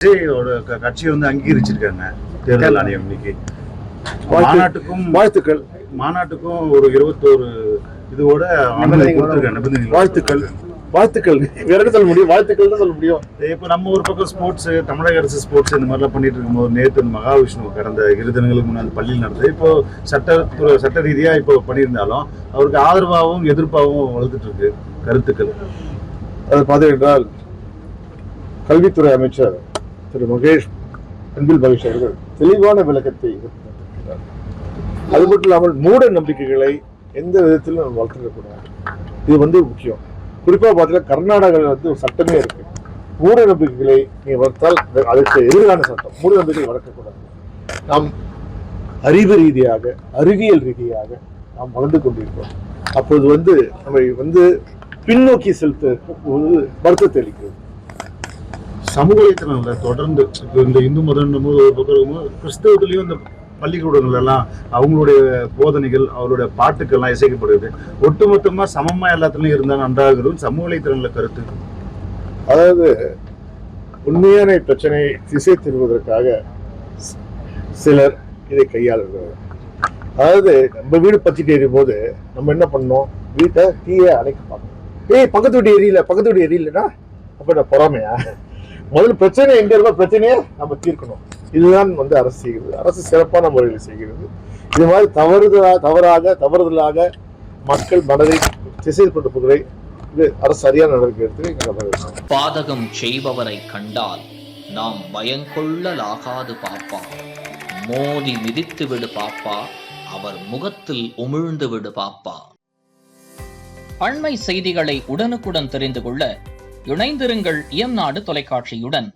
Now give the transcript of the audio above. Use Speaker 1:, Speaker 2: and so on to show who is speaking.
Speaker 1: விஜயோட கட்சியை வந்து அங்கீகரிச்சிருக்காங்க தேர்தல் ஆணையம் இன்னைக்கு. மாநாட்டுக்கும் ஒரு 21 இதோட
Speaker 2: வாழ்த்துக்கள் வேற என்ன சொல்ல முடியும்? வாழ்த்துக்கள் தான் சொல்ல முடியும்.
Speaker 1: இப்ப நம்ம ஒரு பக்கம் ஸ்போர்ட்ஸ், தமிழக அரசு ஸ்போர்ட்ஸ் இந்த மாதிரிலாம் பண்ணிட்டு இருக்கும்போது நேற்று மகாவிஷ்ணு கடந்த 2 தினங்களுக்கு முன்னாடி பள்ளியில் நடந்தது. இப்போ சட்ட ரீதியா இப்போ பண்ணியிருந்தாலும் அவருக்கு ஆதரவாகவும் எதிர்ப்பாகவும் வளர்த்துட்டு இருக்கு கருத்துக்கள்.
Speaker 2: அது பார்த்தீங்கன்றால் கல்வித்துறை அமைச்சர் திரு அன்பில் மகேஷ் அவர்கள் தெளிவான விளக்கத்தை. அது மட்டும் இல்லாமல் மூட நம்பிக்கைகளை எந்த விதத்திலும் நம்ம வளர்த்துக்கூடாது. இது வந்து முக்கியம். குறிப்பா பார்த்தீங்கன்னா கர்நாடகாவில் வந்து ஒரு சட்டமே இருக்கு. மூட நம்பிக்கைகளை நீ வளர்த்தால் அதுக்கு எதிரான சட்டம். மூட நம்பிக்கை வளர்க்கக்கூடாது. நாம் அறிவியல் ரீதியாக நாம் வளர்ந்து கொண்டிருக்கிறோம். அப்போது வந்து நம்ம வந்து பின்னோக்கி செலுத்த வருத்தத்தை அளிக்கிறது.
Speaker 1: சமூக வலைத்தளங்கள்ல தொடர்ந்து இந்த இந்து மதம் ஒரு பக்கம் கிறிஸ்தவத்திலையும் இந்த பள்ளிக்கூடங்கள் எல்லாம் அவங்களுடைய போதனைகள், அவருடைய பாட்டுக்கள்லாம் இசைக்கப்படுது. ஒட்டுமொத்தமா சமமா எல்லாத்துலயும் இருந்தா நன்றாக சமூக வலைத்தளங்கள கருத்து.
Speaker 2: அதாவது உண்மையான பிரச்சனையை திசை திருவதற்காக சிலர் இதை கையாளுகிறார்கள். அதாவது நம்ம வீடு பத்திட்டு எரியும் போது நம்ம என்ன பண்ணோம்? வீட்டை தீய அணைக்க பார்க்கணும். பக்கத்து வீட்டு எரியலன்னா அப்ப நான் பொறாமையா? முதல்ல பிரச்சனை எங்க இருக்கோ பிரச்சனையை நம்ம தீர்க்கணும். இதுதான் வந்து அரசு செய்கிறது. அரசு சிறப்பான முறையில் செய்கிறது. இது மாதிரி தவறுதலாக மக்கள் மனதை திசைப்படுத்துவதை இது அரசு சரியான நடவடிக்கை எடுத்து.
Speaker 3: பாதகம் செய்பவரை கண்டால் நாம் பயங்கொள்ளலாகாது பாப்பா, மோதி மிதித்து விடு பாப்பா, அவர் முகத்தில் உமிழ்ந்து விடு பாப்பா. அண்மை செய்திகளை உடனுக்குடன் தெரிந்து கொள்ள இணைந்திருங்கள் இயம்நாடு தொலைக்காட்சியுடன்.